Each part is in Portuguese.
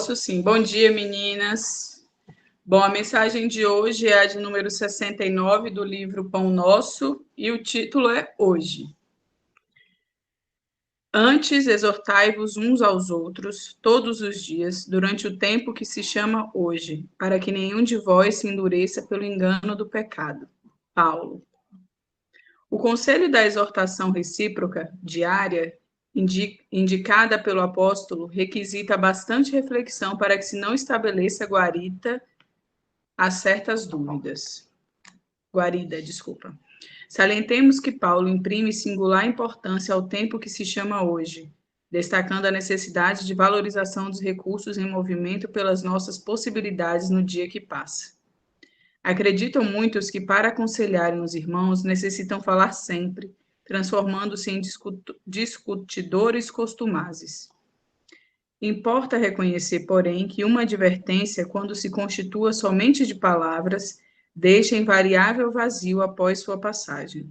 Posso sim. Bom dia, meninas. Bom, a mensagem de hoje é a de número 69 do livro Pão Nosso e o título é Hoje. Antes, exortai-vos uns aos outros todos os dias, durante o tempo que se chama hoje, para que nenhum de vós se endureça pelo engano do pecado. Paulo. O conselho da exortação recíproca, diária, indicada pelo apóstolo, requisita bastante reflexão para que se não estabeleça guarida a certas dúvidas. Salientemos que Paulo imprime singular importância ao tempo que se chama hoje, destacando a necessidade de valorização dos recursos em movimento pelas nossas possibilidades no dia que passa. Acreditam muitos que, para aconselharem os irmãos, necessitam falar sempre, transformando-se em discutidores costumazes. Importa reconhecer, porém, que uma advertência, quando se constitua somente de palavras, deixa invariável vazio após sua passagem.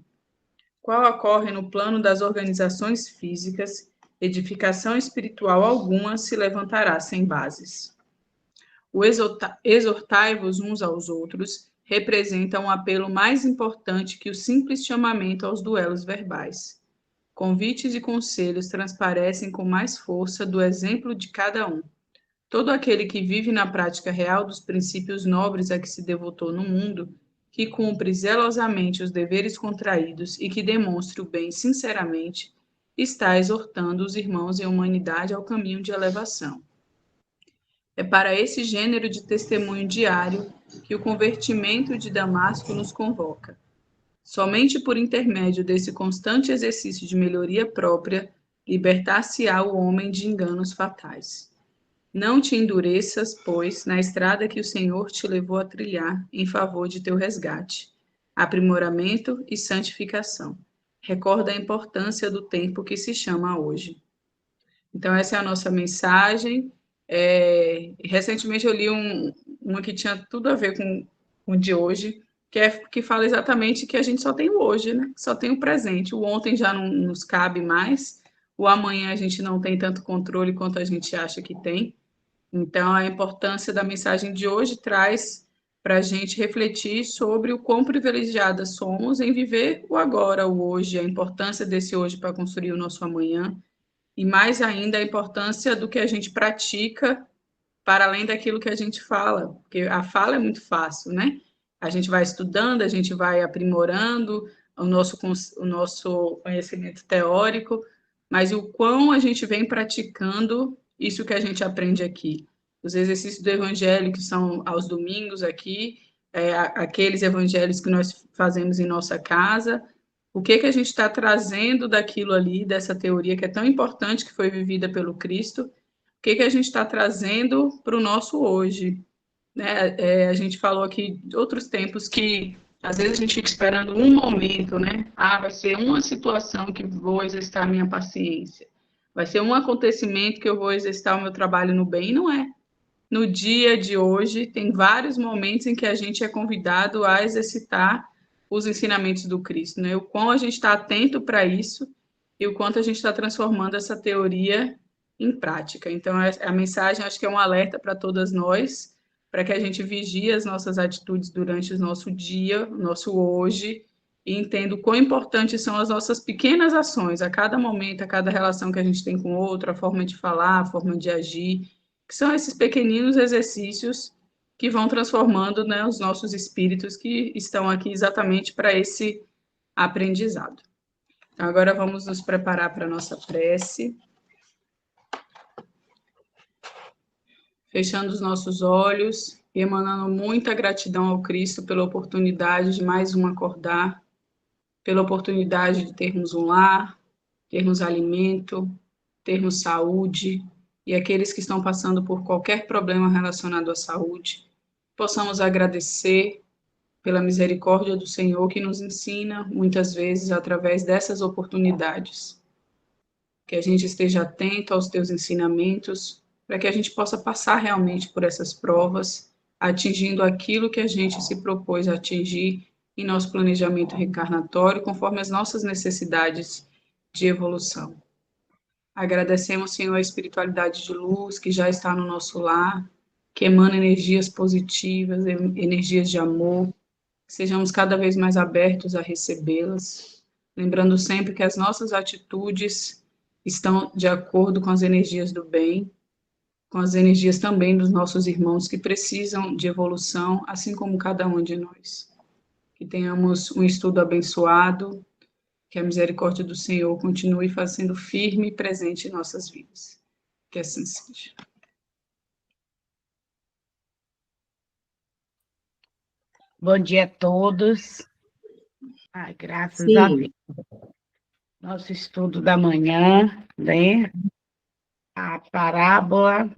Qual ocorre no plano das organizações físicas, edificação espiritual alguma se levantará sem bases. O exortai-vos uns aos outros representa um apelo mais importante que o simples chamamento aos duelos verbais. Convites e conselhos transparecem com mais força do exemplo de cada um. Todo aquele que vive na prática real dos princípios nobres a que se devotou no mundo, que cumpre zelosamente os deveres contraídos e que demonstre o bem sinceramente, está exortando os irmãos em humanidade ao caminho de elevação. É para esse gênero de testemunho diário que o convertimento de Damasco nos convoca. Somente por intermédio desse constante exercício de melhoria própria, libertar-se-á o homem de enganos fatais. Não te endureças, pois, na estrada que o Senhor te levou a trilhar em favor de teu resgate, aprimoramento e santificação. Recorda a importância do tempo que se chama hoje. Então, essa é a nossa mensagem. Recentemente eu li uma que tinha tudo a ver com o de hoje, que fala exatamente que a gente só tem o hoje, né? Só tem o presente. O ontem já não nos cabe mais, o amanhã a gente não tem tanto controle quanto a gente acha que tem. Então, a importância da mensagem de hoje traz para a gente refletir sobre o quão privilegiadas somos em viver o agora, o hoje, a importância desse hoje para construir o nosso amanhã, e mais ainda a importância do que a gente pratica para além daquilo que a gente fala, porque a fala é muito fácil, né? A gente vai estudando, a gente vai aprimorando o nosso conhecimento teórico, mas o quão a gente vem praticando isso que a gente aprende aqui. Os exercícios do evangelho que são aos domingos aqui, aqueles evangelhos que nós fazemos em nossa casa, o que a gente está trazendo daquilo ali, dessa teoria que é tão importante, que foi vivida pelo Cristo, o que a gente está trazendo para o nosso hoje, né? A gente falou aqui de outros tempos que às vezes a gente fica esperando um momento, né? Vai ser uma situação que vou exercitar a minha paciência, vai ser um acontecimento que eu vou exercitar o meu trabalho no bem, não é? No dia de hoje, tem vários momentos em que a gente é convidado a exercitar os ensinamentos do Cristo, né? O quão a gente está atento para isso e o quanto a gente está transformando essa teoria em prática. Então, a mensagem, acho que é um alerta para todas nós, para que a gente vigie as nossas atitudes durante o nosso dia, o nosso hoje, e entenda o quão importantes são as nossas pequenas ações, a cada momento, a cada relação que a gente tem com o outro, a forma de falar, a forma de agir, que são esses pequeninos exercícios que vão transformando, né, os nossos espíritos que estão aqui exatamente para esse aprendizado. Então, agora vamos nos preparar para a nossa prece. Fechando os nossos olhos e emanando muita gratidão ao Cristo pela oportunidade de mais um acordar, pela oportunidade de termos um lar, termos alimento, termos saúde, e aqueles que estão passando por qualquer problema relacionado à saúde, possamos agradecer pela misericórdia do Senhor que nos ensina, muitas vezes, através dessas oportunidades. Que a gente esteja atento aos teus ensinamentos, para que a gente possa passar realmente por essas provas, atingindo aquilo que a gente se propôs a atingir em nosso planejamento reencarnatório, conforme as nossas necessidades de evolução. Agradecemos, Senhor, a espiritualidade de luz que já está no nosso lar, que emana energias positivas, energias de amor, que sejamos cada vez mais abertos a recebê-las, lembrando sempre que as nossas atitudes estão de acordo com as energias do bem, com as energias também dos nossos irmãos que precisam de evolução, assim como cada um de nós. Que tenhamos um estudo abençoado, que a misericórdia do Senhor continue fazendo firme e presente em nossas vidas. Que assim seja. Bom dia a todos. Graças a Sim. Deus. Nosso estudo da manhã, né? A parábola,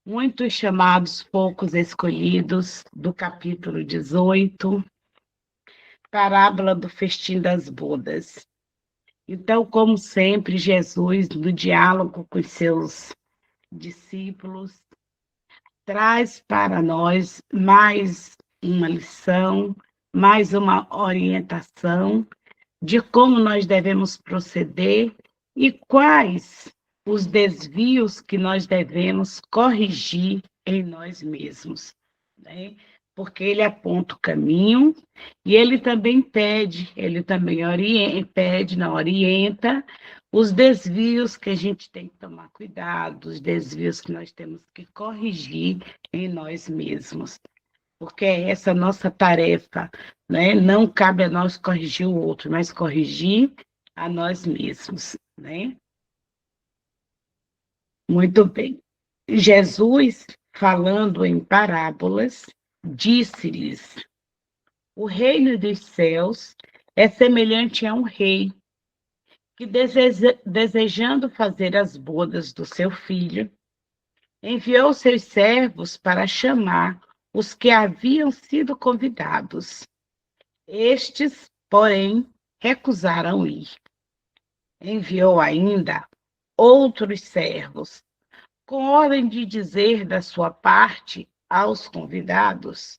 muitos chamados, poucos escolhidos, do capítulo 18, parábola do festim das bodas. Então, como sempre, Jesus, no diálogo com os seus discípulos, traz para nós mais uma lição, mais uma orientação de como nós devemos proceder e quais os desvios que nós devemos corrigir em nós mesmos, né? Porque ele aponta o caminho e ele também orienta os desvios que a gente tem que tomar cuidado, os desvios que nós temos que corrigir em nós mesmos, porque é essa a nossa tarefa, né? Não cabe a nós corrigir o outro, mas corrigir a nós mesmos, né? Muito bem. Jesus, falando em parábolas, disse-lhes: o reino dos céus é semelhante a um rei que, desejando fazer as bodas do seu filho, enviou seus servos para chamar os que haviam sido convidados. Estes, porém, recusaram ir. Enviou ainda outros servos, com ordem de dizer da sua parte aos convidados: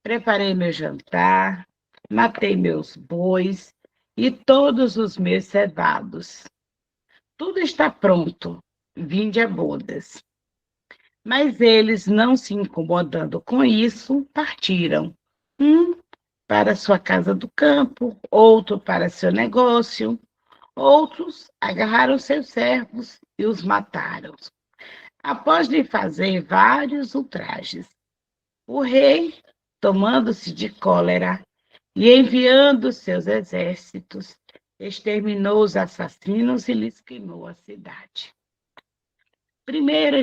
preparei meu jantar, matei meus bois e todos os meus cevados. Tudo está pronto, vinde a bodas. Mas eles, não se incomodando com isso, partiram. Um para sua casa do campo, outro para seu negócio, outros agarraram seus servos e os mataram. Após lhe fazer vários ultrajes, o rei, tomando-se de cólera e enviando seus exércitos, exterminou os assassinos e lhes queimou a cidade. Primeiro,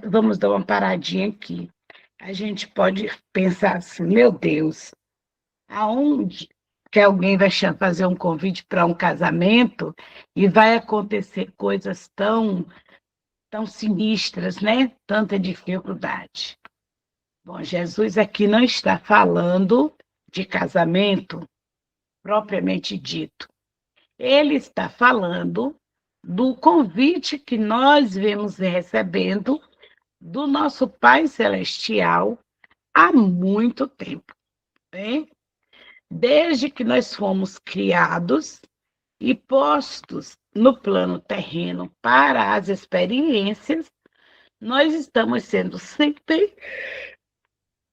vamos dar uma paradinha aqui. A gente pode pensar assim, meu Deus, aonde que alguém vai fazer um convite para um casamento e vai acontecer coisas tão sinistras, né? Tanta dificuldade. Bom, Jesus aqui não está falando de casamento propriamente dito. Ele está falando do convite que nós vemos recebendo do nosso Pai Celestial há muito tempo, né? Desde que nós fomos criados e postos no plano terreno para as experiências, nós estamos sendo sempre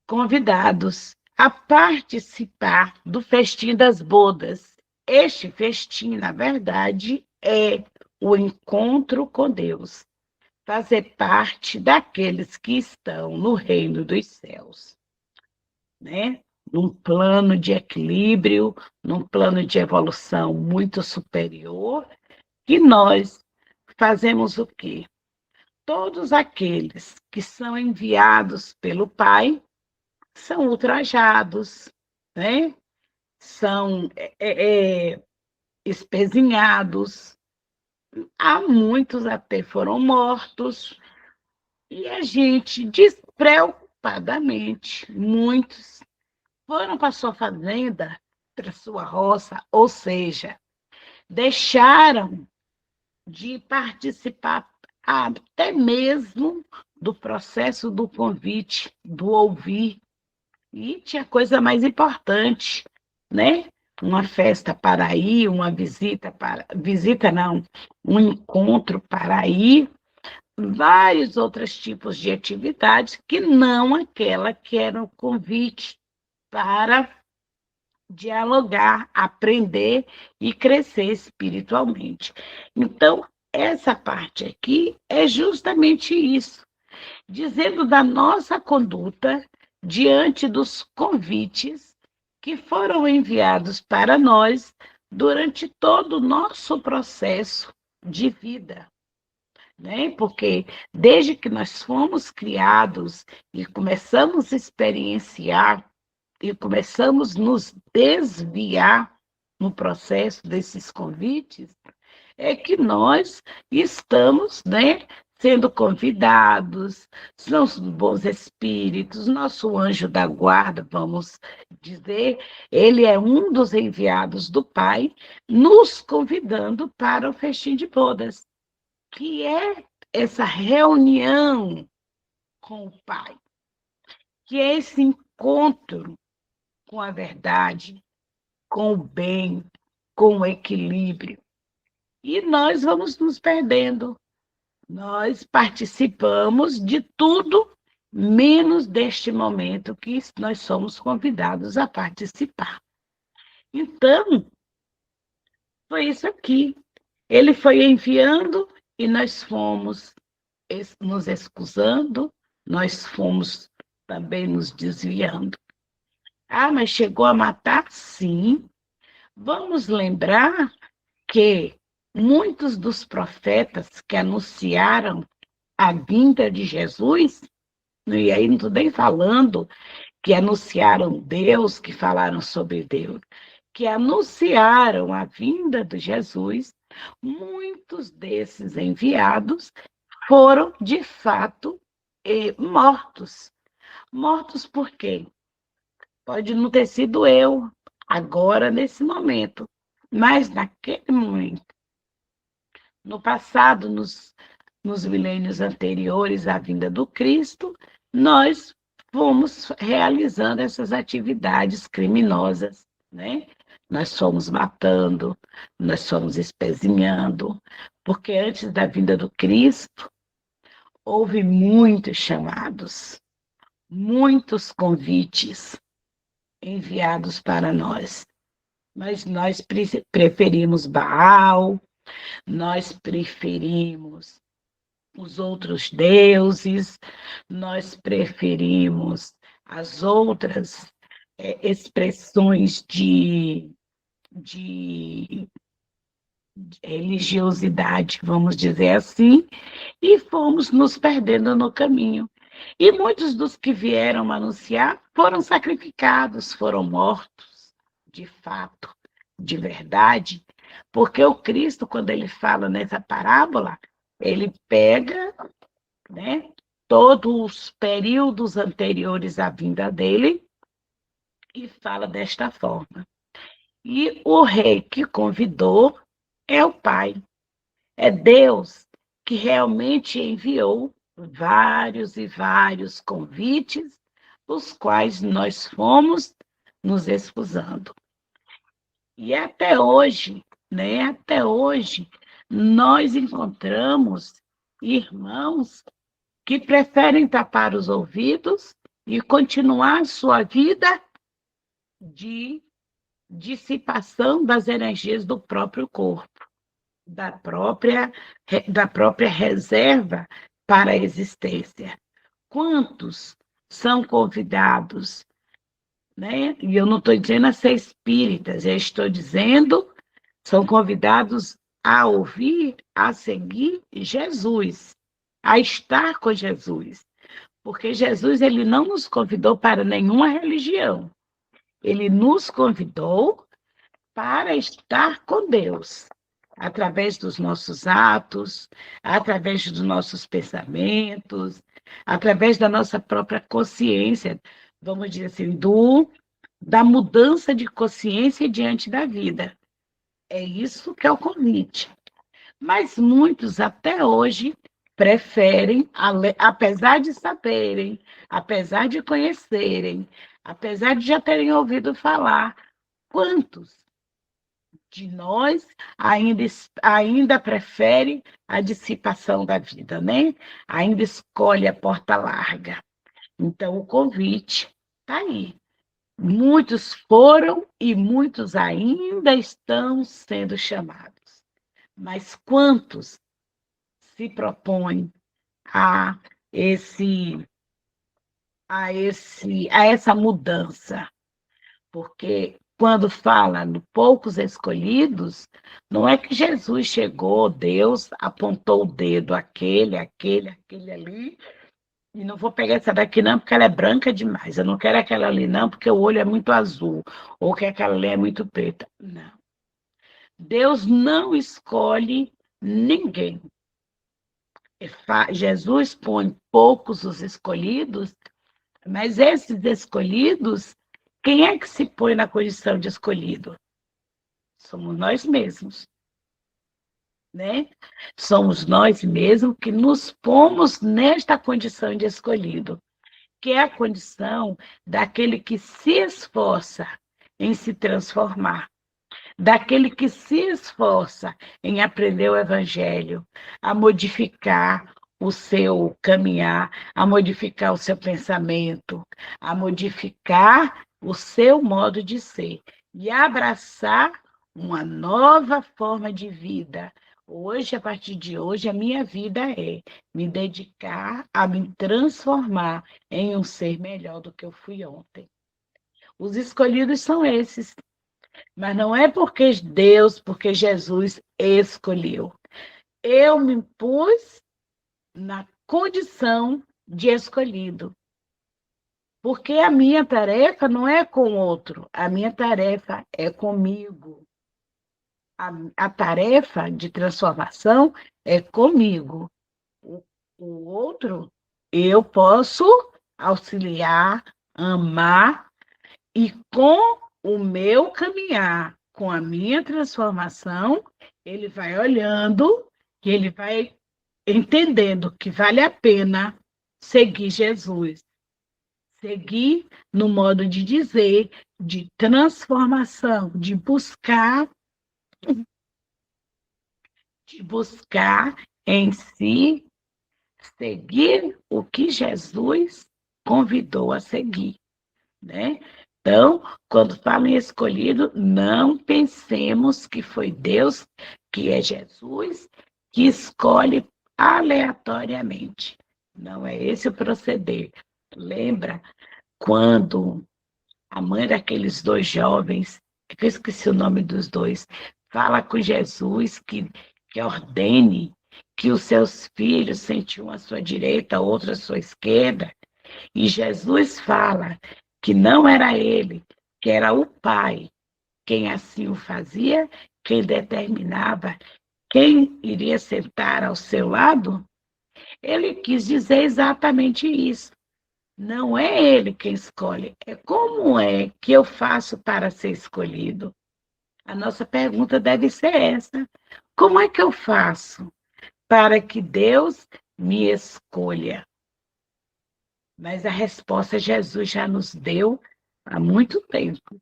convidados a participar do festim das bodas. Este festim, na verdade, é o encontro com Deus, fazer parte daqueles que estão no reino dos céus, né? Num plano de equilíbrio, num plano de evolução muito superior, que nós fazemos o quê? Todos aqueles que são enviados pelo Pai são ultrajados, né? São espezinhados, há muitos até foram mortos, e a gente, despreocupadamente, muitos foram para sua fazenda, para sua roça, ou seja, deixaram de participar até mesmo do processo do convite, do ouvir. E tinha coisa mais importante, né? uma festa para ir, uma visita não, um encontro para ir, vários outros tipos de atividades que não aquela que era o convite para dialogar, aprender e crescer espiritualmente. Então, essa parte aqui é justamente isso, dizendo da nossa conduta diante dos convites que foram enviados para nós durante todo o nosso processo de vida, né? Porque desde que nós fomos criados e começamos a experienciar e começamos a nos desviar no processo desses convites, é que nós estamos, né, sendo convidados, são os bons espíritos, nosso anjo da guarda, vamos dizer, ele é um dos enviados do Pai, nos convidando para o festim de bodas, que é essa reunião com o Pai, que é esse encontro com a verdade, com o bem, com o equilíbrio. E nós vamos nos perdendo. Nós participamos de tudo, menos deste momento que nós somos convidados a participar. Então, foi isso aqui. Ele foi enviando e nós fomos nos excusando, nós fomos também nos desviando. Ah, mas chegou a matar? Sim. Vamos lembrar que muitos dos profetas que anunciaram a vinda de Jesus, e aí não estou nem falando que anunciaram Deus, que falaram sobre Deus, que anunciaram a vinda de Jesus, muitos desses enviados foram, de fato, mortos. Mortos por quê? Pode não ter sido eu, agora, nesse momento, mas naquele momento, no passado, nos milênios anteriores à vinda do Cristo, nós fomos realizando essas atividades criminosas, né? Nós fomos matando, nós fomos espezinhando, porque antes da vinda do Cristo, houve muitos chamados, muitos convites enviados para nós, mas nós preferimos Baal, nós preferimos os outros deuses, nós preferimos as outras expressões de religiosidade, vamos dizer assim, e fomos nos perdendo no caminho. E muitos dos que vieram anunciar foram sacrificados, foram mortos, de fato, de verdade, porque o Cristo, quando ele fala nessa parábola, ele pega, né, todos os períodos anteriores à vinda dele e fala desta forma. E o rei que convidou é o Pai, é Deus que realmente enviou vários e vários convites, os quais nós fomos nos excusando. E até hoje, né? Até hoje, nós encontramos irmãos que preferem tapar os ouvidos e continuar sua vida de dissipação das energias do próprio corpo, da própria reserva para a existência. Quantos são convidados, né? E eu não estou dizendo a ser espíritas, eu estou dizendo, são convidados a ouvir, a seguir Jesus, a estar com Jesus. Porque Jesus ele não nos convidou para nenhuma religião. Ele nos convidou para estar com Deus, através dos nossos atos, através dos nossos pensamentos, através da nossa própria consciência, vamos dizer assim, da mudança de consciência diante da vida. É isso que é o convite. Mas muitos, até hoje, preferem, apesar de saberem, apesar de conhecerem, apesar de já terem ouvido falar, quantos de nós ainda prefere a dissipação da vida, né? Ainda escolhe a porta larga. Então, o convite está aí. Muitos foram e muitos ainda estão sendo chamados. Mas quantos se propõem a essa mudança? Porque quando fala no poucos escolhidos, não é que Jesus chegou, Deus apontou o dedo, aquele ali, e não vou pegar essa daqui não, porque ela é branca demais. Eu não quero aquela ali não, porque o olho é muito azul, ou que aquela ali é muito preta. Não. Deus não escolhe ninguém. Jesus põe poucos os escolhidos, mas esses escolhidos, quem é que se põe na condição de escolhido? Somos nós mesmos, né? Somos nós mesmos que nos pomos nesta condição de escolhido, que é a condição daquele que se esforça em se transformar, daquele que se esforça em aprender o Evangelho, a modificar o seu caminhar, a modificar o seu pensamento, a modificar o seu modo de ser e abraçar uma nova forma de vida. Hoje, a partir de hoje, a minha vida é me dedicar a me transformar em um ser melhor do que eu fui ontem. Os escolhidos são esses, mas não é porque Deus, porque Jesus escolheu. Eu me pus na condição de escolhido. Porque a minha tarefa não é com o outro, a minha tarefa é comigo. A tarefa de transformação é comigo. O outro, eu posso auxiliar, amar, e com o meu caminhar, com a minha transformação, ele vai olhando, que ele vai entendendo que vale a pena seguir Jesus. Seguir no modo de dizer, de transformação, de buscar em si seguir o que Jesus convidou a seguir, né? Então, quando falo em escolhido, não pensemos que foi Deus, que é Jesus, que escolhe aleatoriamente. Não é esse o proceder. Lembra quando a mãe daqueles dois jovens, que eu esqueci o nome dos dois, fala com Jesus que ordene que os seus filhos sentiam à sua direita, outro à sua esquerda, e Jesus fala que não era ele, que era o Pai quem assim o fazia, quem determinava quem iria sentar ao seu lado, ele quis dizer exatamente isso. Não é ele quem escolhe, é como é que eu faço para ser escolhido. A nossa pergunta deve ser essa: como é que eu faço para que Deus me escolha? Mas a resposta Jesus já nos deu há muito tempo.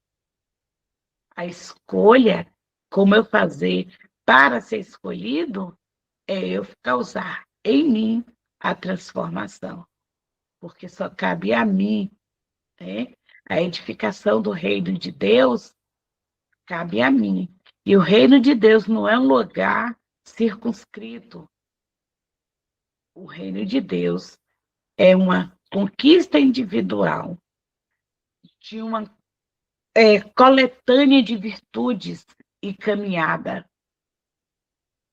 A escolha, como eu fazer para ser escolhido, é eu causar em mim a transformação. Porque só cabe a mim, né? A edificação do reino de Deus cabe a mim. E o reino de Deus não é um lugar circunscrito. O reino de Deus é uma conquista individual de uma coletânea de virtudes e caminhada,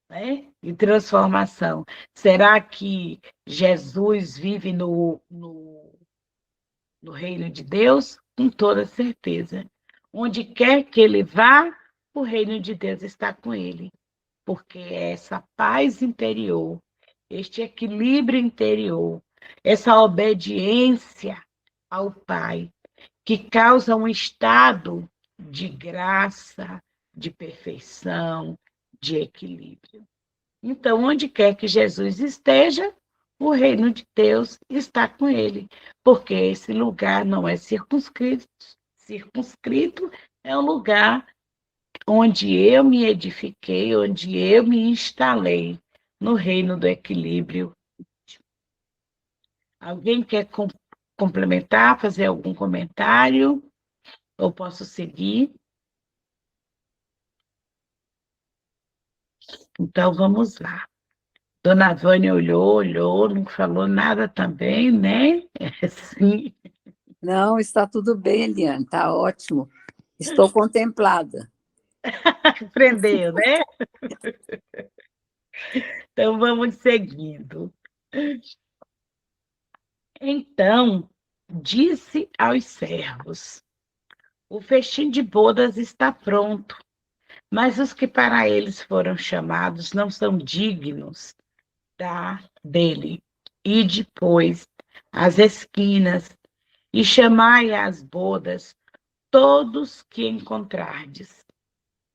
né? E transformação. Será que Jesus vive no reino de Deus? Com toda certeza. Onde quer que ele vá, o reino de Deus está com ele. Porque é essa paz interior, este equilíbrio interior, essa obediência ao Pai, que causa um estado de graça, de perfeição, de equilíbrio. Então, onde quer que Jesus esteja, o reino de Deus está com ele, porque esse lugar não é circunscrito, é um lugar onde eu me edifiquei, onde eu me instalei no reino do equilíbrio. Alguém quer complementar, fazer algum comentário? Ou posso seguir? Então, vamos lá. Dona Vânia olhou, não falou nada também, né? Sim. Não, está tudo bem, Eliane, está ótimo. Estou contemplada. Aprendeu, né? Então, vamos seguindo. Então, disse aos servos: o festim de bodas está pronto, mas os que para eles foram chamados não são dignos dele. Ide, pois, às esquinas e chamai às bodas todos que encontrardes.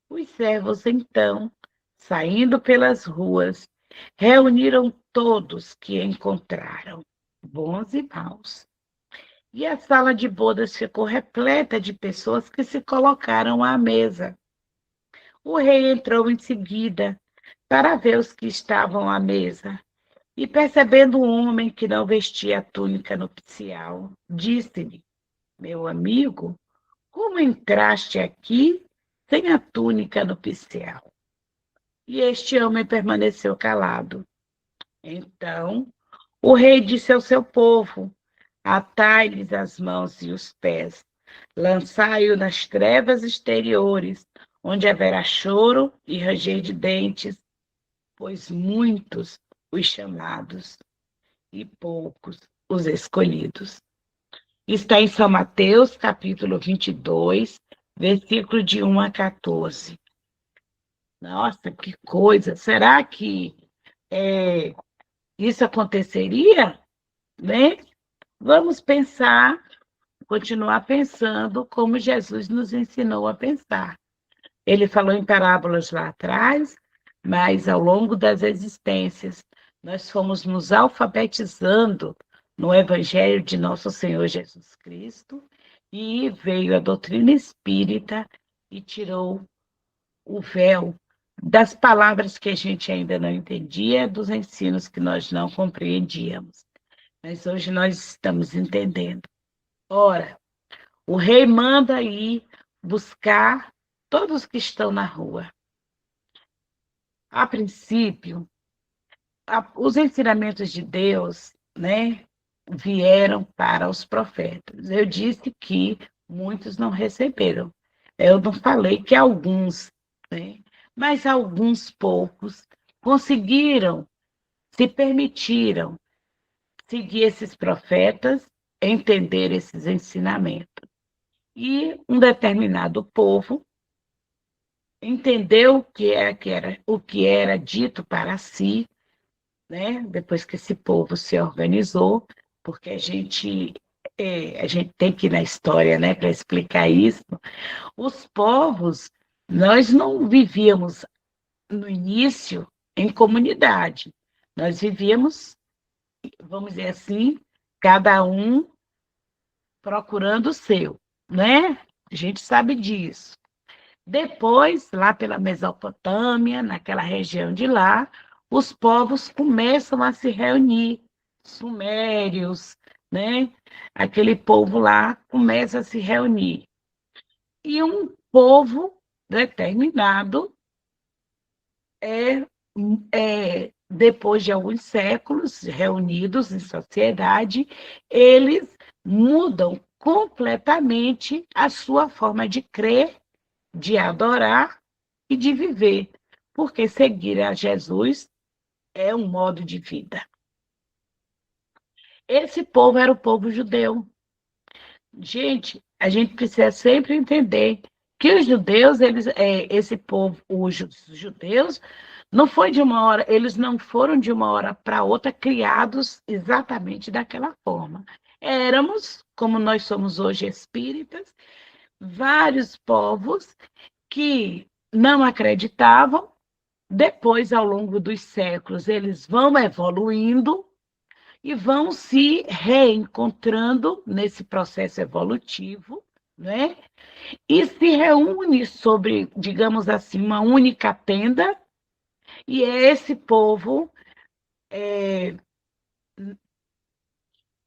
Os servos, então, saindo pelas ruas, reuniram todos que encontraram, bons e maus. E a sala de bodas ficou repleta de pessoas que se colocaram à mesa. O rei entrou em seguida para ver os que estavam à mesa. E percebendo um homem que não vestia a túnica nupcial, disse-lhe: meu amigo, como entraste aqui sem a túnica nupcial? E este homem permaneceu calado. Então o rei disse ao seu povo: atai-lhes as mãos e os pés, lançai-o nas trevas exteriores, onde haverá choro e ranger de dentes, pois muitos os chamados e poucos os escolhidos. Está em São Mateus, capítulo 22, versículo de 1 a 14. Nossa, que coisa! Será que isso aconteceria? Né? Vamos pensar, continuar pensando como Jesus nos ensinou a pensar. Ele falou em parábolas lá atrás, mas ao longo das existências, nós fomos nos alfabetizando no Evangelho de nosso Senhor Jesus Cristo, e veio a doutrina espírita e tirou o véu das palavras que a gente ainda não entendia, dos ensinos que nós não compreendíamos. Mas hoje nós estamos entendendo. Ora, o rei manda ir buscar todos que estão na rua. A princípio, os ensinamentos de Deus, né, vieram para os profetas. Eu disse que muitos não receberam. Eu não falei que alguns, né, mas alguns poucos conseguiram, se permitiram seguir esses profetas, entender esses ensinamentos. E um determinado povo entendeu o que era dito para si, né? Depois que esse povo se organizou, porque a gente tem que ir na história, né, para explicar isso. Os povos, nós não vivíamos no início em comunidade, nós vivíamos, vamos dizer assim, cada um procurando o seu, né? A gente sabe disso. Depois, lá pela Mesopotâmia, naquela região de lá, os povos começam a se reunir, sumérios, né? Aquele povo lá começa a se reunir. E um povo determinado, depois de alguns séculos reunidos em sociedade, eles mudam completamente a sua forma de crer, de adorar e de viver, porque seguir a Jesus é um modo de vida. Esse povo era o povo judeu. Gente, a gente precisa sempre entender que os judeus, esse povo, os judeus, não foi de uma hora, eles não foram de uma hora para outra criados exatamente daquela forma. Éramos, como nós somos hoje espíritas, vários povos que não acreditavam. Depois, ao longo dos séculos, eles vão evoluindo e vão se reencontrando nesse processo evolutivo, né? E se reúne sobre, digamos assim, uma única tenda, e é esse povo,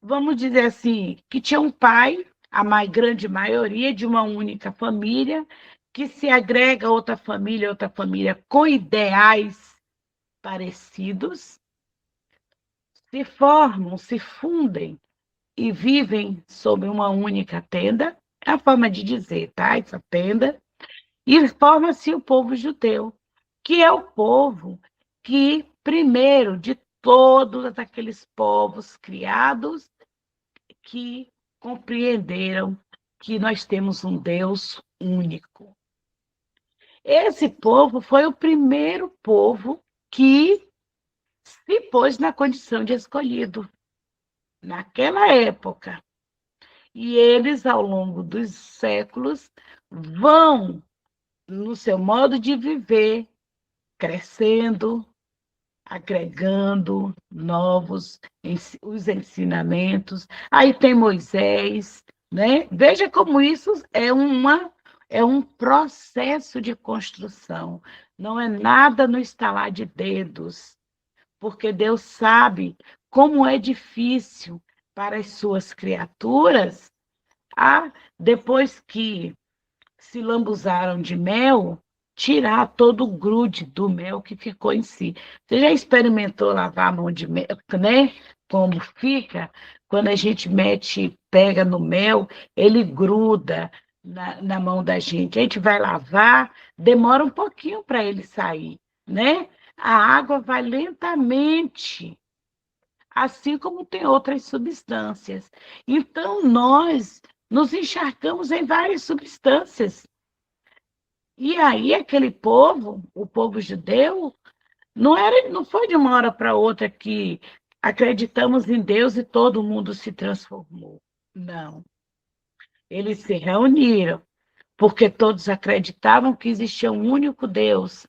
vamos dizer assim, que tinha um pai, a mais grande maioria de uma única família, que se agrega a outra família com ideais parecidos, se formam, se fundem e vivem sob uma única tenda, é a forma de dizer, tá? Essa tenda, e forma-se o povo judeu, que é o povo que, primeiro de todos aqueles povos criados, que compreenderam que nós temos um Deus único. Esse povo foi o primeiro povo que se pôs na condição de escolhido, naquela época. E eles, ao longo dos séculos, vão, no seu modo de viver, crescendo, agregando novos os ensinamentos. Aí tem Moisés, né? Veja como isso é um processo de construção. Não é nada no estalar de dedos, porque Deus sabe como é difícil para as suas criaturas, depois que se lambuzaram de mel, tirar todo o grude do mel que ficou em si. Você já experimentou lavar a mão de mel, né? Como fica? Quando a gente pega no mel, ele gruda na mão da gente. A gente vai lavar, demora um pouquinho para ele sair, né? A água vai lentamente, assim como tem outras substâncias. Então, nós nos encharcamos em várias substâncias. E aí, aquele povo, o povo judeu, não foi de uma hora para outra que acreditamos em Deus e todo mundo se transformou. Não. Eles se reuniram, porque todos acreditavam que existia um único Deus.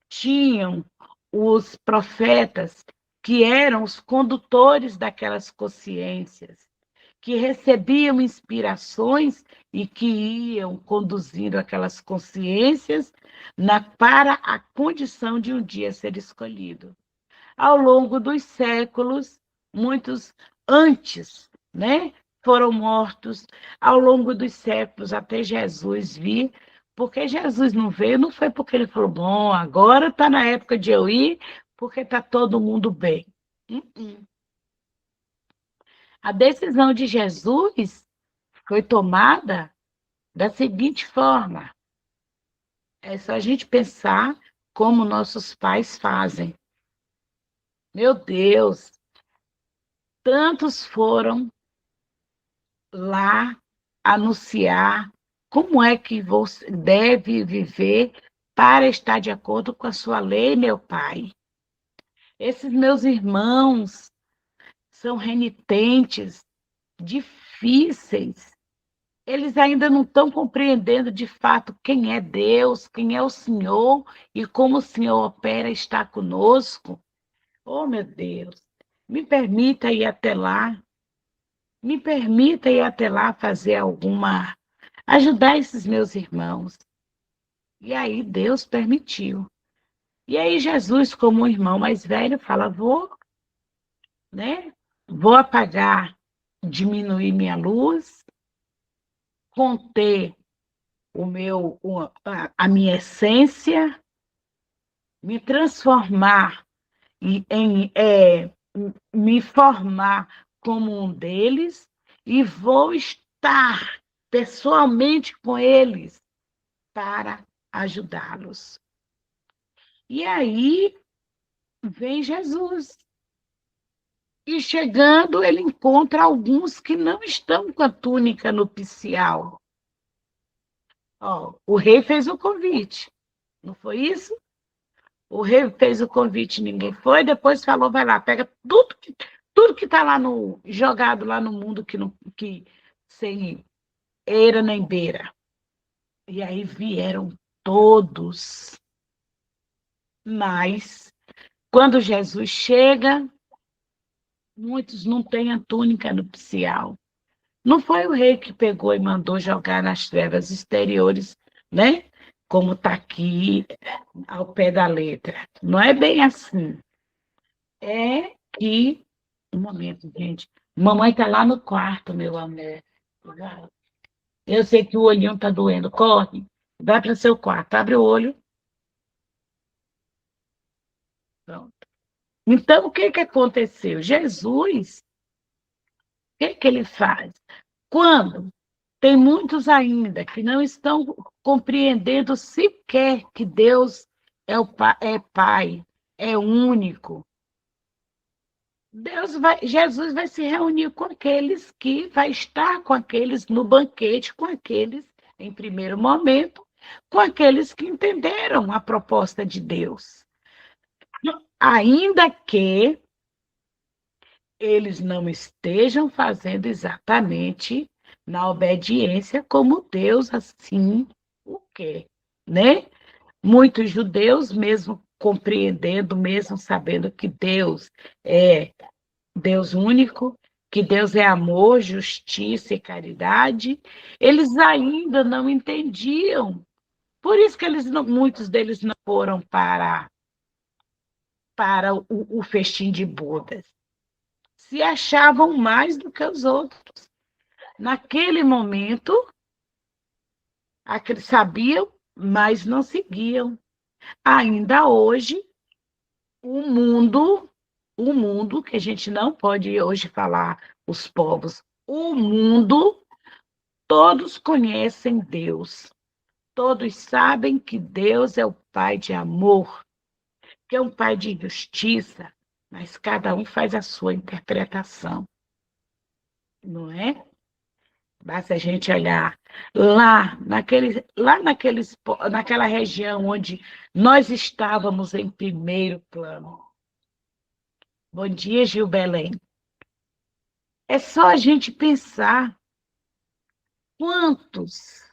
Tinham os profetas, que eram os condutores daquelas consciências, que recebiam inspirações e que iam conduzindo aquelas consciências para a condição de um dia ser escolhido. Ao longo dos séculos, muitos antes, né, foram mortos, ao longo dos séculos, até Jesus vir, porque Jesus não veio, não foi porque ele falou, bom, agora está na época de eu ir, porque está todo mundo bem. A decisão de Jesus foi tomada da seguinte forma: é só a gente pensar como nossos pais fazem. Meu Deus, tantos foram lá anunciar como é que você deve viver para estar de acordo com a sua lei, meu pai. Esses meus irmãos são renitentes, difíceis. Eles ainda não estão compreendendo de fato quem é Deus, quem é o Senhor e como o Senhor opera e está conosco. Oh, meu Deus, me permita ir até lá, me permita ir até lá fazer ajudar esses meus irmãos. E aí Deus permitiu. E aí Jesus, como um irmão mais velho, fala: vou, né? Vou apagar, diminuir minha luz, conter a minha essência, me transformar me formar como um deles e vou estar pessoalmente com eles para ajudá-los. E aí vem Jesus. E chegando, ele encontra alguns que não estão com a túnica nupcial. O rei fez o convite, não foi isso? O rei fez o convite, ninguém foi, depois falou, vai lá, pega tudo que está lá jogado lá no mundo que sem eira nem beira. E aí vieram todos. Mas, quando Jesus chega, muitos não têm a túnica nupcial. Não foi o rei que pegou e mandou jogar nas trevas exteriores, né? Como está aqui ao pé da letra. Não é bem assim. É que. Um momento, gente. Mamãe está lá no quarto, meu amor. Eu sei que o olhinho está doendo. Corre, vai para o seu quarto, abre o olho. Pronto. Então, o que aconteceu? Jesus, o que ele faz? Quando tem muitos ainda que não estão compreendendo sequer que Deus é Pai, é único. Jesus vai se reunir com aqueles que vai estar com aqueles no banquete, com aqueles, em primeiro momento, com aqueles que entenderam a proposta de Deus. Ainda que eles não estejam fazendo exatamente na obediência como Deus assim o quer, né? Muitos judeus, mesmo compreendendo, mesmo sabendo que Deus é Deus único, que Deus é amor, justiça e caridade, eles ainda não entendiam. Por isso que muitos deles não foram para o festim de bodas. Se achavam mais do que os outros. Naquele momento, sabiam, mas não seguiam. Ainda hoje, o mundo, que a gente não pode hoje falar os povos, o mundo, todos conhecem Deus. Todos sabem que Deus é o Pai de amor, que é um Pai de justiça, mas cada um faz a sua interpretação, não é? Basta a gente olhar naquela região onde nós estávamos em primeiro plano. Bom dia, Gil Belém. É só a gente pensar quantos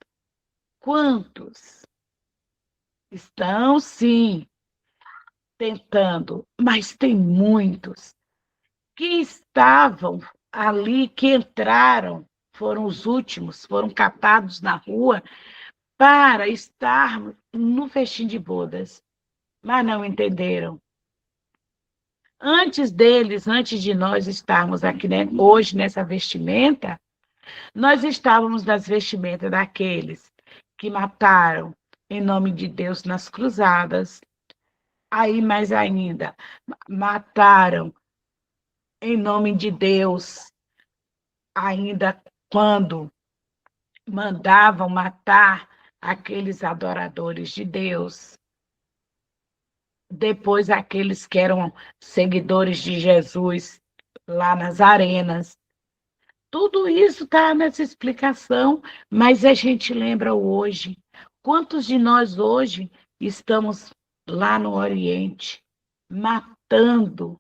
estão, sim, tentando, mas tem muitos que estavam ali, que entraram, foram os últimos, foram catados na rua para estar no festim de bodas, mas não entenderam. Antes deles, antes de nós estarmos aqui, né, hoje nessa vestimenta, nós estávamos nas vestimentas daqueles que mataram em nome de Deus nas cruzadas. Aí, mais ainda, mataram em nome de Deus, ainda quando mandavam matar aqueles adoradores de Deus. Depois, aqueles que eram seguidores de Jesus lá nas arenas. Tudo isso está nessa explicação, mas a gente lembra hoje. Quantos de nós hoje estamos lá no Oriente, matando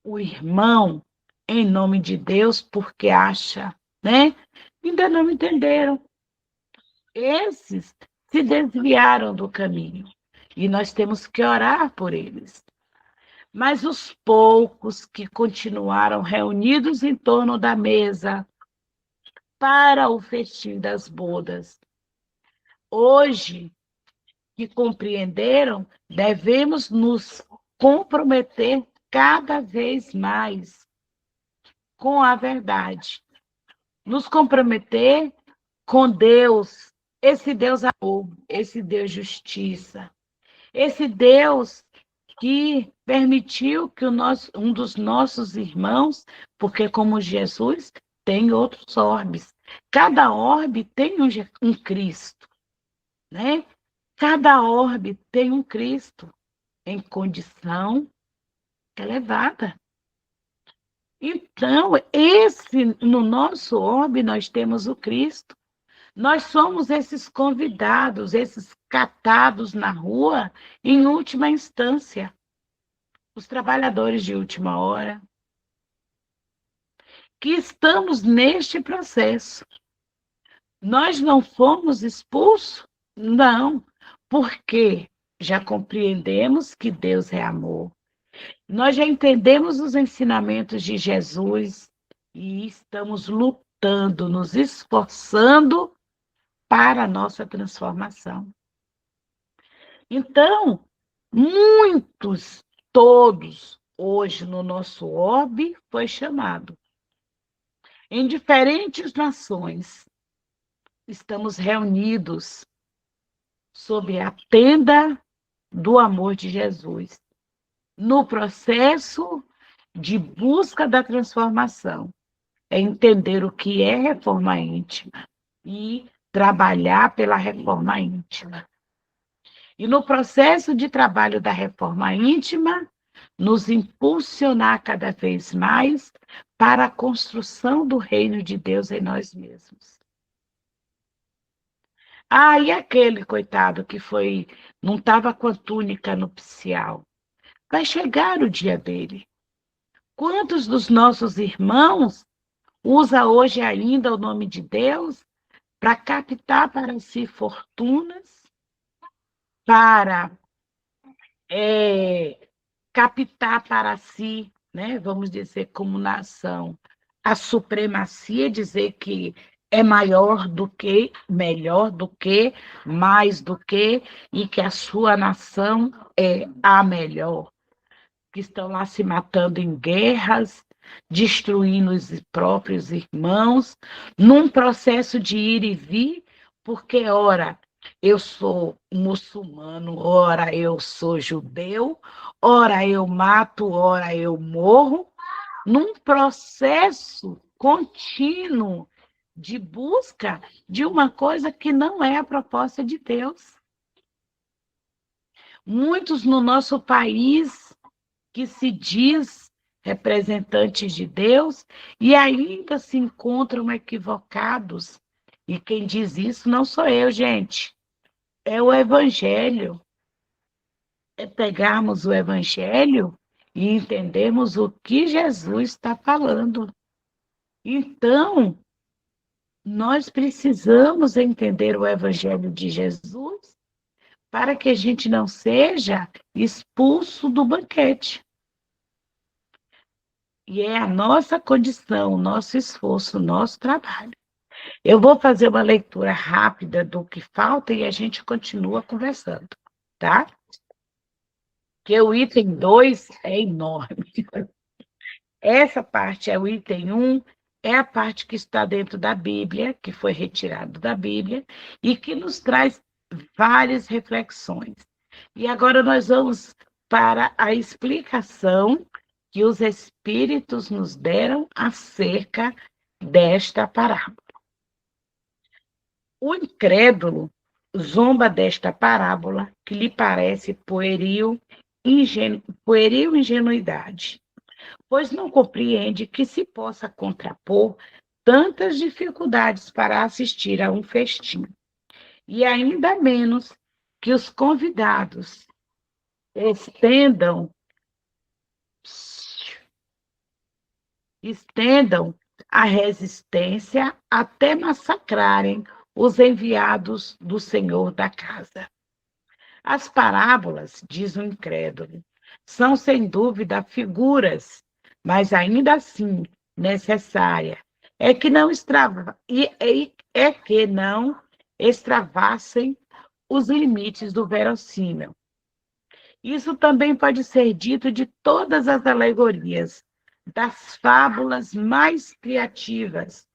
o irmão em nome de Deus, porque acha, né? Ainda não entenderam. Esses se desviaram do caminho e nós temos que orar por eles. Mas os poucos que continuaram reunidos em torno da mesa para o festim das bodas, hoje que compreenderam, devemos nos comprometer cada vez mais com a verdade. Nos comprometer com Deus, esse Deus amor, esse Deus justiça, esse Deus que permitiu que um dos nossos irmãos, porque como Jesus tem outros orbes, cada orbe tem um Cristo, né? Cada orbe tem um Cristo em condição elevada. Então, no nosso orbe, nós temos o Cristo. Nós somos esses convidados, esses catados na rua, em última instância. Os trabalhadores de última hora. Que estamos neste processo. Nós não fomos expulsos? Não, porque já compreendemos que Deus é amor. Nós já entendemos os ensinamentos de Jesus e estamos lutando lutando, nos esforçando para a nossa transformação. Então, muitos, todos, hoje no nosso orbe foi chamado. Em diferentes nações, estamos reunidos sob a tenda do amor de Jesus, no processo de busca da transformação. É entender o que é reforma íntima e trabalhar pela reforma íntima. E no processo de trabalho da reforma íntima, nos impulsionar cada vez mais para a construção do reino de Deus em nós mesmos. Ah, e aquele coitado que não estava com a túnica nupcial? Vai chegar o dia dele. Quantos dos nossos irmãos usa hoje ainda o nome de Deus para captar para si fortunas, para captar para si, né, vamos dizer, como nação, a supremacia, dizer que é maior do que, melhor do que, mais do que, e que a sua nação é a melhor, que estão lá se matando em guerras, destruindo os próprios irmãos, num processo de ir e vir, porque, ora, eu sou muçulmano, ora eu sou judeu, ora eu mato, ora eu morro, num processo contínuo de busca de uma coisa que não é a proposta de Deus. Muitos no nosso país que se diz representantes de Deus e ainda se encontram equivocados. E quem diz isso não sou eu, gente. É o Evangelho. É pegarmos o Evangelho e entendermos o que Jesus está falando. Então, nós precisamos entender o Evangelho de Jesus para que a gente não seja expulso do banquete. E é a nossa condição, o nosso esforço, o nosso trabalho. Eu vou fazer uma leitura rápida do que falta e a gente continua conversando, tá? Porque o item 2 é enorme. Essa parte é o item 1, é a parte que está dentro da Bíblia, que foi retirado da Bíblia, e que nos traz várias reflexões. E agora nós vamos para a explicação que os Espíritos nos deram acerca desta parábola. O incrédulo zomba desta parábola que lhe parece pueril ingenuidade, pois não compreende que se possa contrapor tantas dificuldades para assistir a um festim, e ainda menos que os convidados estendam a resistência até massacrarem os enviados do Senhor da casa. As parábolas, diz o incrédulo, são sem dúvida figuras, mas ainda assim necessária. É que não extravassem os limites do verossímil. Isso também pode ser dito de todas as alegorias, das fábulas mais criativas,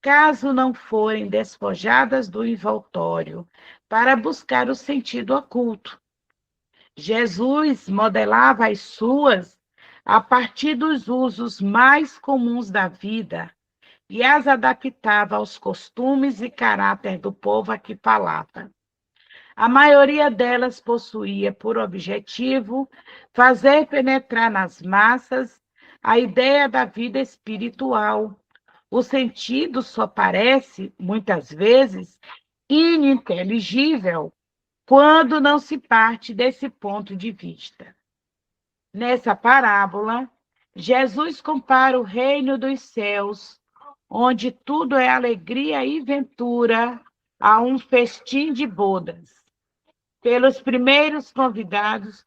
caso não forem despojadas do envoltório para buscar o sentido oculto. Jesus modelava as suas a partir dos usos mais comuns da vida e as adaptava aos costumes e caráter do povo a que falava. A maioria delas possuía por objetivo fazer penetrar nas massas a ideia da vida espiritual. O sentido só parece, muitas vezes, ininteligível quando não se parte desse ponto de vista. Nessa parábola, Jesus compara o reino dos céus, onde tudo é alegria e ventura, a um festim de bodas. Pelos primeiros convidados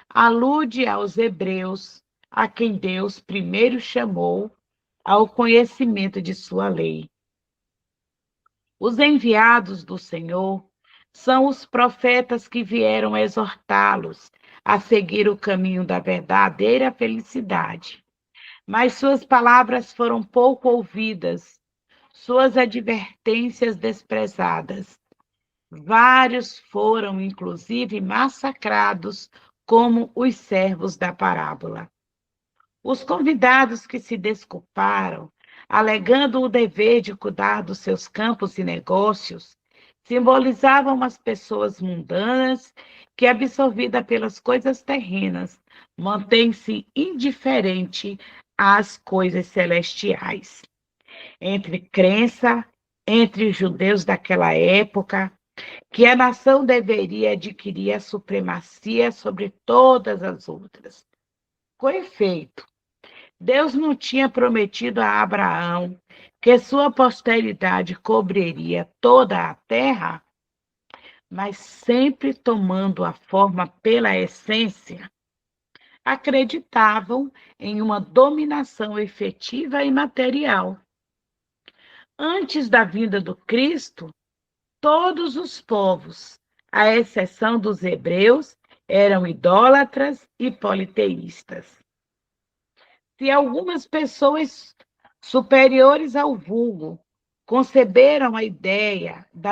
alude aos hebreus, a quem Deus primeiro chamou ao conhecimento de sua lei. Os enviados do Senhor são os profetas que vieram exortá-los a seguir o caminho da verdadeira felicidade. Mas suas palavras foram pouco ouvidas, suas advertências desprezadas. Vários foram, inclusive, massacrados, como os servos da parábola. Os convidados que se desculparam, alegando o dever de cuidar dos seus campos e negócios, simbolizavam as pessoas mundanas que, absorvida pelas coisas terrenas, mantém-se indiferente às coisas celestiais. Entre os judeus daquela época, que a nação deveria adquirir a supremacia sobre todas as outras. Com efeito, Deus não tinha prometido a Abraão que sua posteridade cobriria toda a terra, mas sempre tomando a forma pela essência, acreditavam em uma dominação efetiva e material. Antes da vinda do Cristo, todos os povos, à exceção dos hebreus, eram idólatras e politeístas. Se algumas pessoas superiores ao vulgo conceberam a ideia da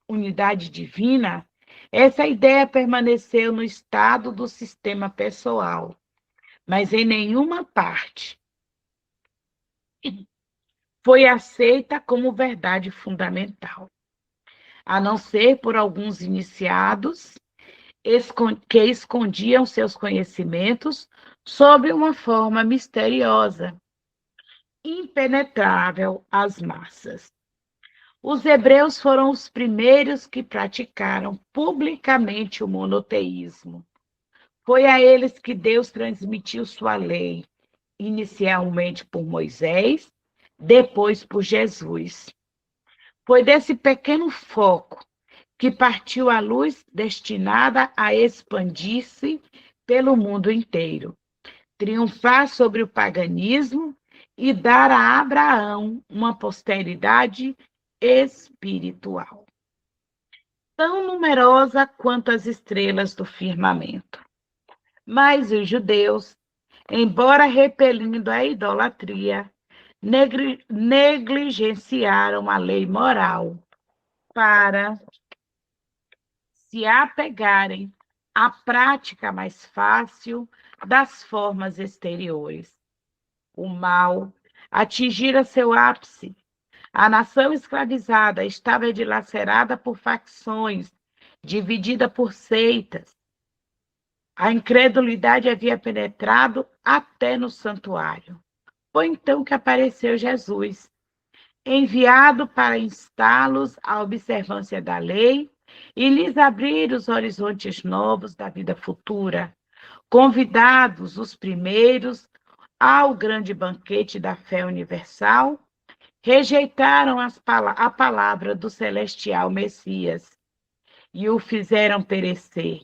unidade divina, essa ideia permaneceu no estado do sistema pessoal, mas em nenhuma parte foi aceita como verdade fundamental, a não ser por alguns iniciados que escondiam seus conhecimentos sob uma forma misteriosa, impenetrável às massas. Os hebreus foram os primeiros que praticaram publicamente o monoteísmo. Foi a eles que Deus transmitiu sua lei, inicialmente por Moisés, depois por Jesus. Foi desse pequeno foco que partiu a luz destinada a expandir-se pelo mundo inteiro, triunfar sobre o paganismo e dar a Abraão uma posteridade espiritual, tão numerosa quanto as estrelas do firmamento. Mas os judeus, embora repelindo a idolatria, negligenciaram a lei moral para se apegarem à prática mais fácil das formas exteriores. O mal atingira seu ápice. A nação escravizada estava dilacerada por facções, dividida por seitas. A incredulidade havia penetrado até no santuário. Foi então que apareceu Jesus, enviado para instá-los à observância da lei e lhes abrir os horizontes novos da vida futura. Convidados os primeiros ao grande banquete da fé universal, rejeitaram a palavra do celestial Messias e o fizeram perecer.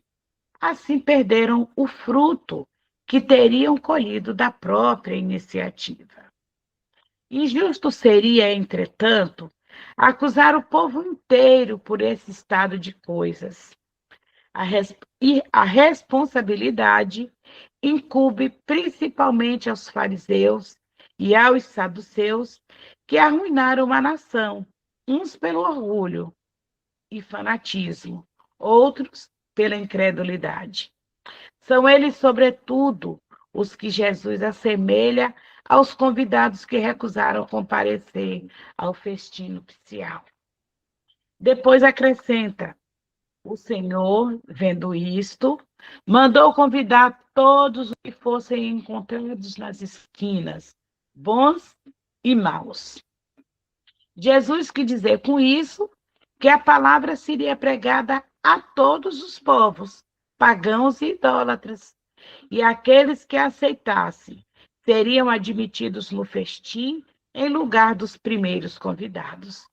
Assim perderam o fruto que teriam colhido da própria iniciativa. Injusto seria, entretanto, acusar o povo inteiro por esse estado de coisas. A responsabilidade incumbe principalmente aos fariseus e aos saduceus, que arruinaram uma nação, uns pelo orgulho e fanatismo, outros pela incredulidade. São eles, sobretudo, os que Jesus assemelha aos convidados que recusaram comparecer ao festim nupcial. Depois acrescenta: o Senhor, vendo isto, mandou convidar todos os que fossem encontrados nas esquinas, bons e maus. Jesus quis dizer com isso que a palavra seria pregada a todos os povos, pagãos e idólatras, e aqueles que aceitassem seriam admitidos no festim em lugar dos primeiros convidados.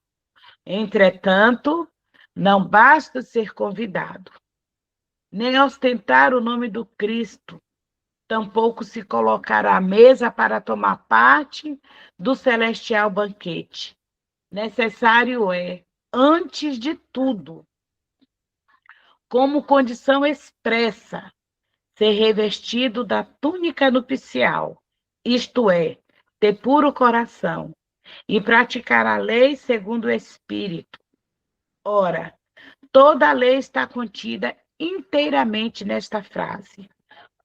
Entretanto, não basta ser convidado. nem ostentar o nome do Cristo, tampouco se colocar à mesa para tomar parte do celestial banquete. Necessário é, antes de tudo, como condição expressa, ser revestido da túnica nupcial, isto é, ter puro coração, e praticar a lei segundo o Espírito. Ora, toda a lei está contida inteiramente nesta frase: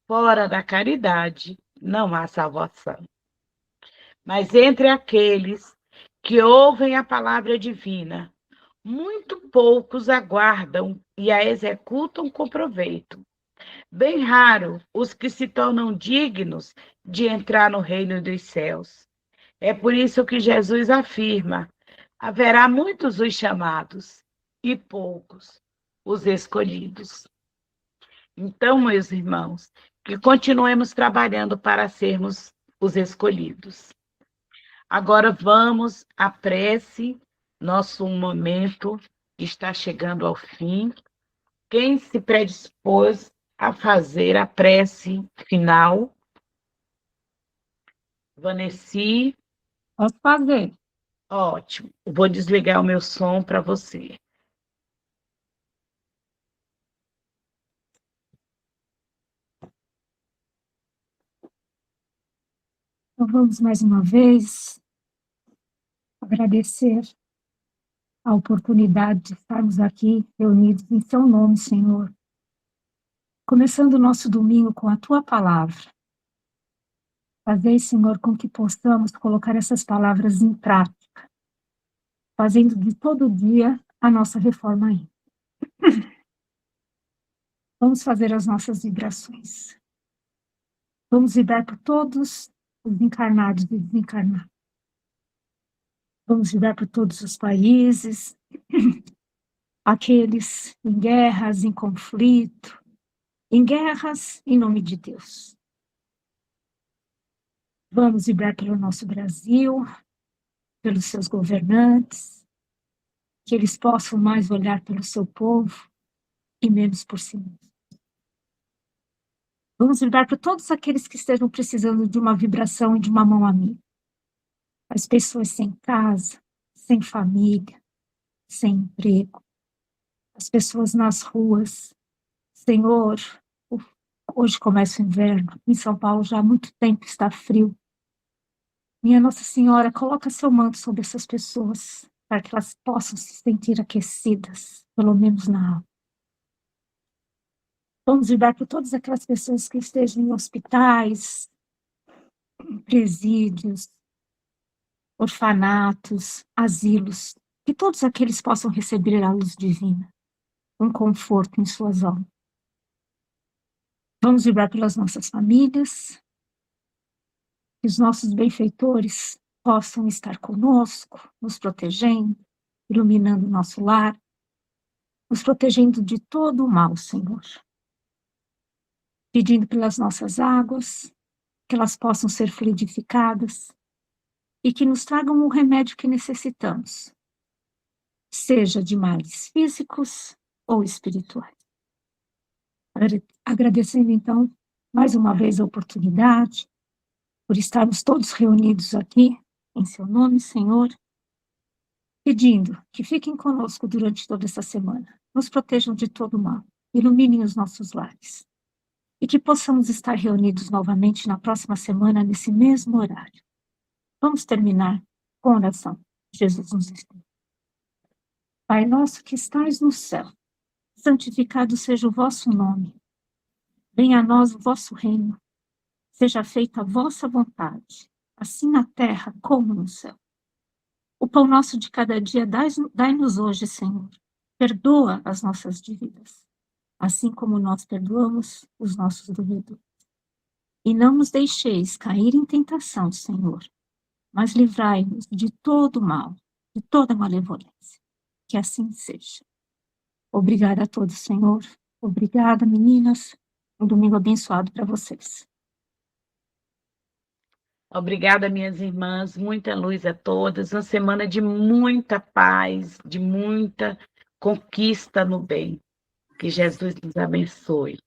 fora da caridade não há salvação. Mas entre aqueles que ouvem a palavra divina, muito poucos aguardam e a executam com proveito. Bem raro os que se tornam dignos de entrar no reino dos céus. É por isso que Jesus afirma: haverá muitos os chamados e poucos os escolhidos. Então, meus irmãos, que continuemos trabalhando para sermos os escolhidos. Agora vamos à prece, nosso momento está chegando ao fim. Quem se predispôs a fazer a prece final? Vanessa? Posso fazer. Ótimo. Vou desligar o meu som para você. Então, vamos mais uma vez agradecer a oportunidade de estarmos aqui reunidos em Seu nome, Senhor. Começando o nosso domingo com a Tua palavra. Fazei, Senhor, com que possamos colocar essas palavras em prática, fazendo de todo dia a nossa reforma aí. Vamos fazer as nossas vibrações. Vamos vibrar por todos os encarnados e desencarnados. Vamos vibrar por todos os países, aqueles em guerras, em conflito, em guerras em nome de Deus. Vamos vibrar pelo nosso Brasil, pelos seus governantes, que eles possam mais olhar pelo seu povo e menos por si mesmos. Vamos vibrar para todos aqueles que estejam precisando de uma vibração e de uma mão amiga. As pessoas sem casa, sem família, sem emprego. As pessoas nas ruas. Senhor, hoje começa o inverno. Em São Paulo já há muito tempo está frio. Minha Nossa Senhora, coloca seu manto sobre essas pessoas, para que elas possam se sentir aquecidas, pelo menos na alma. Vamos vibrar por todas aquelas pessoas que estejam em hospitais, em presídios, orfanatos, asilos, que todos aqueles possam receber a luz divina, um conforto em suas almas. Vamos vibrar pelas nossas famílias, que os nossos benfeitores possam estar conosco, nos protegendo, iluminando o nosso lar, nos protegendo de todo o mal, Senhor. Pedindo pelas nossas águas, que elas possam ser fluidificadas e que nos tragam o remédio que necessitamos, seja de males físicos ou espirituais. Agradecendo, então, mais uma vez a oportunidade, por estarmos todos reunidos aqui, em seu nome, Senhor, pedindo que fiquem conosco durante toda essa semana, nos protejam de todo mal, iluminem os nossos lares, e que possamos estar reunidos novamente na próxima semana, nesse mesmo horário. Vamos terminar com a oração. Jesus nos ensina. Pai nosso que estais no céu, santificado seja o vosso nome. Venha a nós o vosso reino. Seja feita a vossa vontade, assim na terra como no céu. O pão nosso de cada dia dai-nos hoje, Senhor. Perdoa as nossas dívidas, assim como nós perdoamos os nossos devedores. E não nos deixeis cair em tentação, Senhor, mas livrai-nos de todo mal, de toda malevolência. Que assim seja. Obrigada a todos, Senhor. Obrigada, meninas. Um domingo abençoado para vocês. Obrigada, minhas irmãs. Muita luz a todas. Uma semana de muita paz, de muita conquista no bem. Que Jesus nos abençoe.